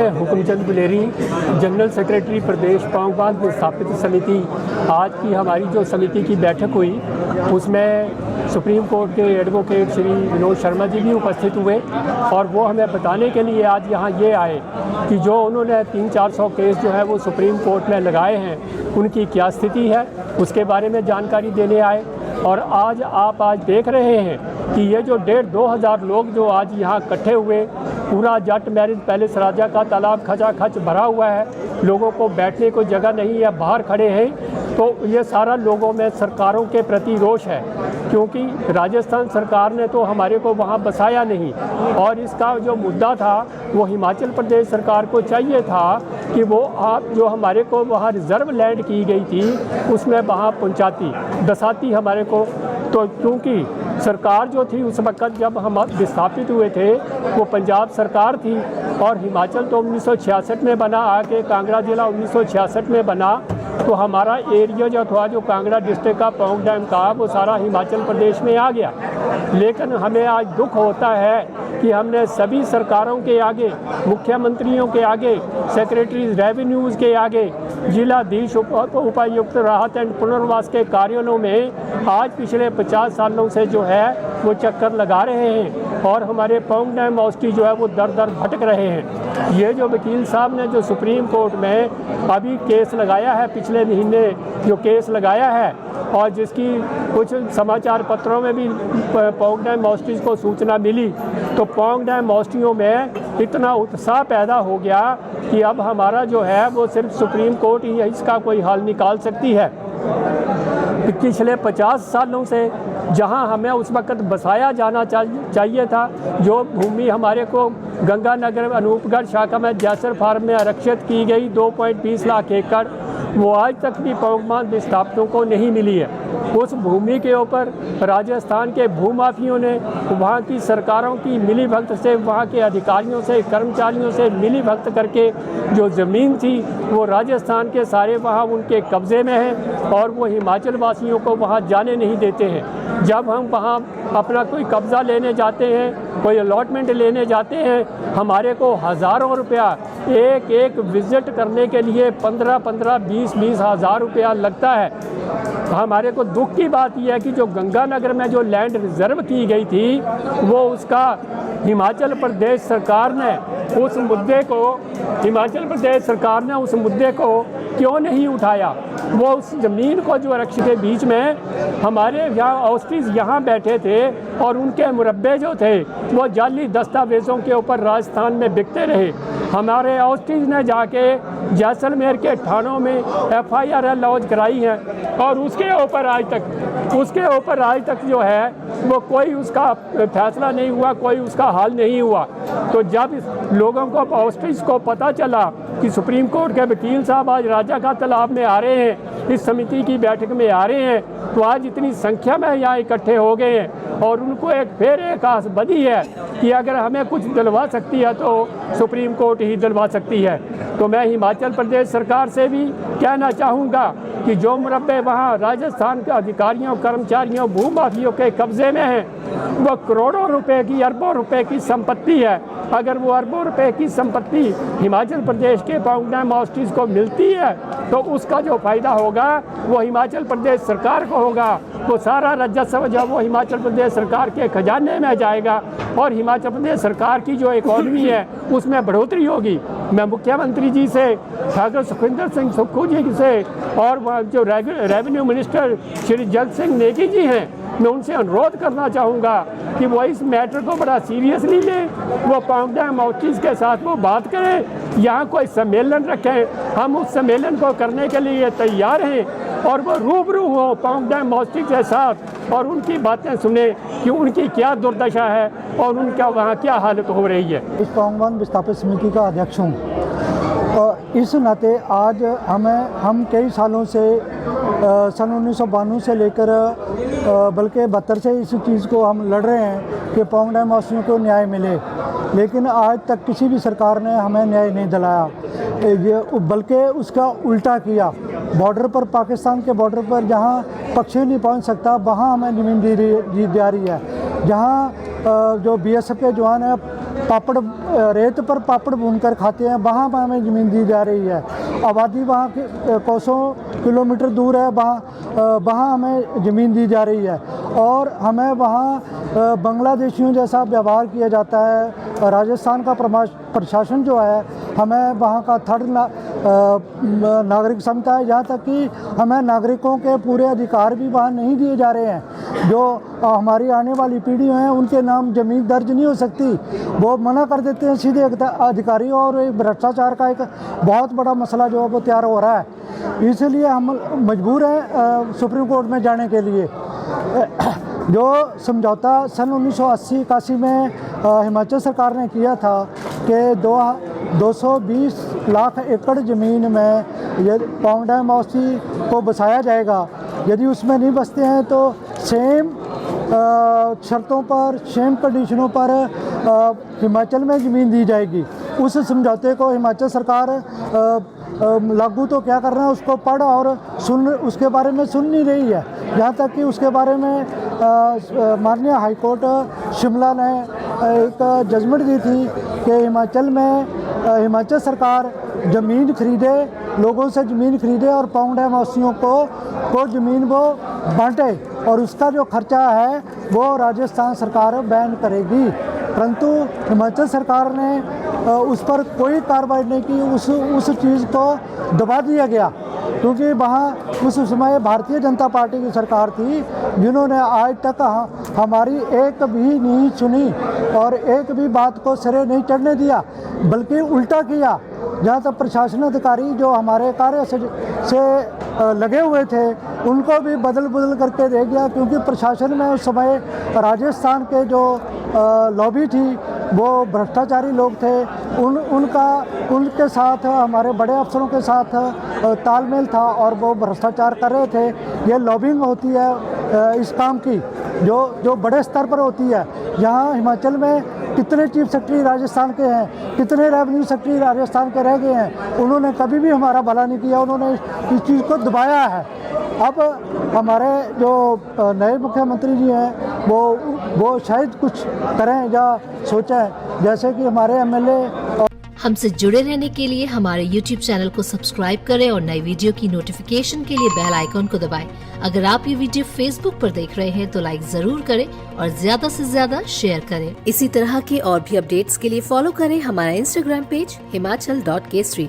Hukumchand Guleri, general secretary प्रदेश पांगबाद विस्थापित समिति। आज की हमारी जो समिति की बैठक हुई उसमें सुप्रीम कोर्ट के एडवोकेट श्री विनोद शर्मा जी भी उपस्थित हुए और वो हमें बताने के लिए आज यहाँ ये आए कि जो उन्होंने 300-400 केस जो है वो सुप्रीम कोर्ट में लगाए हैं उनकी क्या स्थिति है, उसके बारे में जानकारी देने आए। और आज आप देख रहे हैं कि ये जो 1,500-2 हज़ार लोग जो आज यहाँ इकट्ठे हुए, पूरा जट मैरिज पैलेस राजा का तालाब खचाखच भरा हुआ है, लोगों को बैठने को जगह नहीं है, बाहर खड़े हैं। तो ये सारा लोगों में सरकारों के प्रति रोष है, क्योंकि राजस्थान सरकार ने तो हमारे को वहाँ बसाया नहीं और इसका जो मुद्दा था वो हिमाचल प्रदेश सरकार को चाहिए था कि वो आप जो हमारे को वहाँ रिज़र्व लैंड की गई थी उसमें वहाँ पहुँचाती बसाती हमारे को। तो क्योंकि सरकार जो थी उस वक्त जब हम विस्थापित हुए थे वो पंजाब सरकार थी और हिमाचल तो 1966 में बना, आके कांगड़ा ज़िला 1966 में बना। तो हमारा एरिया जो था, जो कांगड़ा डिस्ट्रिक्ट का पौंग डैम का, वो सारा हिमाचल प्रदेश में आ गया। लेकिन हमें आज दुख होता है कि हमने सभी सरकारों के आगे, मुख्यमंत्रियों के आगे, सेक्रेटरी रेवेन्यूज़ के आगे, जिलाधीश, उपायुक्त, राहत एंड पुनर्वास के कार्यालयों में आज पिछले 50 सालों से जो है वो चक्कर लगा रहे हैं और हमारे पौंग डैम हॉस्टी जो है वो दर दर भटक रहे हैं। ये जो वकील साहब ने जो सुप्रीम कोर्ट में अभी केस लगाया है, पिछले महीने जो केस लगाया है और जिसकी कुछ समाचार पत्रों में भी पौंग डैम हॉस्टीज़ को सूचना मिली, तो पौंग डैम हॉस्टियों में इतना उत्साह पैदा हो गया कि अब हमारा जो है वो सिर्फ सुप्रीम कोर्ट ही इसका कोई हल निकाल सकती है। पिछले 50 सालों से जहां हमें उस वक्त बसाया जाना चाहिए था, जो भूमि हमारे को गंगानगर अनूपगढ़ शाखा में जैसर फार्म में आरक्षित की गई 2.20 लाख एकड़, वो आज तक भी पौंगबाद विस्थापितों को नहीं मिली है। उस भूमि के ऊपर राजस्थान के भूमाफियों ने वहाँ की सरकारों की मिलीभगत से, वहाँ के अधिकारियों से, कर्मचारियों से मिलीभगत करके जो ज़मीन थी वो राजस्थान के सारे वहाँ उनके कब्ज़े में है और वो हिमाचल वासियों को वहाँ जाने नहीं देते हैं। जब हम वहाँ अपना कोई कब्ज़ा लेने जाते हैं, कोई अलॉटमेंट लेने जाते हैं, हमारे को हज़ारों रुपया एक विज़िट करने के लिए 15-15, 20-20 हज़ार रुपया लगता है। हमारे को दुख की बात यह है कि जो गंगानगर में जो लैंड रिज़र्व की गई थी वो उसका हिमाचल प्रदेश सरकार ने उस मुद्दे को क्यों नहीं उठाया। वो उस ज़मीन को जो आरक्षित के बीच में हमारे यहाँ ऑस्ट्रीज यहाँ बैठे थे और उनके मुरब्बे जो थे वो जाली दस्तावेज़ों के ऊपर राजस्थान में बिकते रहे। हमारे ऑस्ट्रीज ने जाके जैसलमेर के थानों में FIR लॉन्च कराई है और उसके ऊपर आज तक जो है वो कोई उसका फैसला नहीं हुआ, कोई उसका हल नहीं हुआ। तो जब लोगों को, ऑस्ट्रीज को पता चला कि सुप्रीम कोर्ट के वकील साहब आज राजा का तालाब में आ रहे हैं, इस समिति की बैठक में आ रहे हैं, तो आज इतनी संख्या में यहाँ इकट्ठे हो गए हैं और उनको एक आस बधी है कि अगर हमें कुछ दिलवा सकती है तो सुप्रीम कोर्ट ही दिलवा सकती है। तो मैं हिमाचल प्रदेश सरकार से भी कहना चाहूँगा कि जो मुरब्बे वहाँ राजस्थान के अधिकारियों, कर्मचारियों, भूमाफियों के कब्ज़े में हैं, वो करोड़ों रुपए की, अरबों रुपए की संपत्ति है। अगर वो अरबों रुपए की संपत्ति हिमाचल प्रदेश के पौंग डैम हॉस्टीज़ को मिलती है तो उसका जो फ़ायदा होगा वो हिमाचल प्रदेश सरकार को होगा। वो सारा राजस्व जो वो हिमाचल प्रदेश सरकार के खजाने में जाएगा और हिमाचल प्रदेश सरकार की जो इकॉनमी है उसमें बढ़ोतरी होगी। मैं मुख्यमंत्री जी से, ठाकुर सुखविंदर सिंह सुक्खू जी से और जो रेवेन्यू मिनिस्टर श्री जगत सिंह नेगी जी हैं, मैं उनसे अनुरोध करना चाहूँगा कि वो इस मैटर को बड़ा सीरियसली लें, वो पौंग डैम हॉस्टीज़ के साथ वो बात करें, यहाँ कोई सम्मेलन रखें, हम उस सम्मेलन को करने के लिए तैयार हैं और वो रूबरू हो पौंग डैम हॉस्टीज़ के साथ और उनकी बातें सुने कि उनकी क्या दुर्दशा है और उनका वहाँ क्या हालत हो रही है। इस पौंगबाद विस्थापित समिति का अध्यक्ष हूँ और इस नाते आज हम कई सालों से सन 1992 से लेकर बल्कि 72 से इस चीज़ को हम लड़ रहे हैं कि पौंग डैम वासियों को न्याय मिले, लेकिन आज तक किसी भी सरकार ने हमें न्याय नहीं दिलाया। बल्कि उसका उल्टा किया। बॉर्डर पर, पाकिस्तान के बॉर्डर पर जहाँ पक्षी नहीं पहुँच सकता वहाँ हमें ज़मीन दी जा रही है। जहाँ जो BSF के जवान है पापड़ रेत पर पापड़ भूनकर खाते हैं, वहाँ पर हमें ज़मीन दी जा रही है। आबादी वहाँ के कोसों किलोमीटर दूर है, वहाँ हमें ज़मीन दी जा रही है और हमें वहाँ बांग्लादेशियों जैसा व्यवहार किया जाता है। राजस्थान का प्रशासन जो है हमें वहाँ का थर्ड नागरिक समझता है, यहाँ तक कि हमें नागरिकों के पूरे अधिकार भी वहाँ नहीं दिए जा रहे हैं। जो हमारी आने वाली पीढ़ी हैं उनके नाम ज़मीन दर्ज नहीं हो सकती, वो मना कर देते हैं सीधे अधिकारी, और एक भ्रष्टाचार का एक बहुत बड़ा मसला जो है वो तैयार हो रहा है। इसलिए हम मजबूर हैं सुप्रीम कोर्ट में जाने के लिए। जो समझौता सन 1980-81 में हिमाचल सरकार ने किया था कि 220 लाख एकड़ ज़मीन में ये पाउंड डैम हाउसी को बसाया जाएगा, यदि उसमें नहीं बसते हैं तो सेम शर्तों पर, सेम कंडीशनों पर हिमाचल में ज़मीन दी जाएगी। उस समझौते को हिमाचल सरकार लागू तो क्या कर रहे हैं, उसको पढ़ और सुन, उसके बारे में सुन नहीं रही है। यहाँ तक कि उसके बारे में माननीय हाई कोर्ट शिमला ने एक जजमेंट दी थी कि हिमाचल सरकार ज़मीन खरीदे, लोगों से ज़मीन खरीदे और पाउंड डैम हाउसियों को ज़मीन वो बांटे, और उसका जो खर्चा है वो राजस्थान सरकार बैन करेगी। परंतु हिमाचल सरकार ने उस पर कोई कार्रवाई नहीं की, उस चीज़ को दबा दिया गया, क्योंकि वहाँ उस समय भारतीय जनता पार्टी की सरकार थी जिन्होंने आज तक हमारी एक भी नहीं सुनी और एक भी बात को सिरे नहीं चढ़ने दिया, बल्कि उल्टा किया। जहाँ तक प्रशासन अधिकारी जो हमारे कार्य से लगे हुए थे उनको भी बदल करके दे गया, क्योंकि प्रशासन में उस समय राजस्थान के जो लॉबी थी वो भ्रष्टाचारी लोग थे, उनके साथ हमारे बड़े अफसरों के साथ तालमेल था और वो भ्रष्टाचार कर रहे थे। ये लॉबिंग होती है इस काम की जो बड़े स्तर पर होती है। यहाँ हिमाचल में कितने चीफ सेक्रेटरी राजस्थान के हैं, कितने रेवेन्यू सेक्रेटरी राजस्थान के रह गए हैं, उन्होंने कभी भी हमारा भला नहीं किया, उन्होंने इस चीज़ को दबाया है। अब हमारे जो नए मुख्यमंत्री जी हैं वो शायद कुछ करें या सोचें, जैसे कि हमारे एमएलए। हमसे जुड़े रहने के लिए हमारे YouTube चैनल को सब्सक्राइब करें और नई वीडियो की नोटिफिकेशन के लिए बेल आइकॉन को दबाएं। अगर आप ये वीडियो Facebook पर देख रहे हैं तो लाइक जरूर करें और ज्यादा से ज्यादा शेयर करें। इसी तरह के और भी अपडेट्स के लिए फॉलो करें हमारा Instagram पेज himachal.kesri।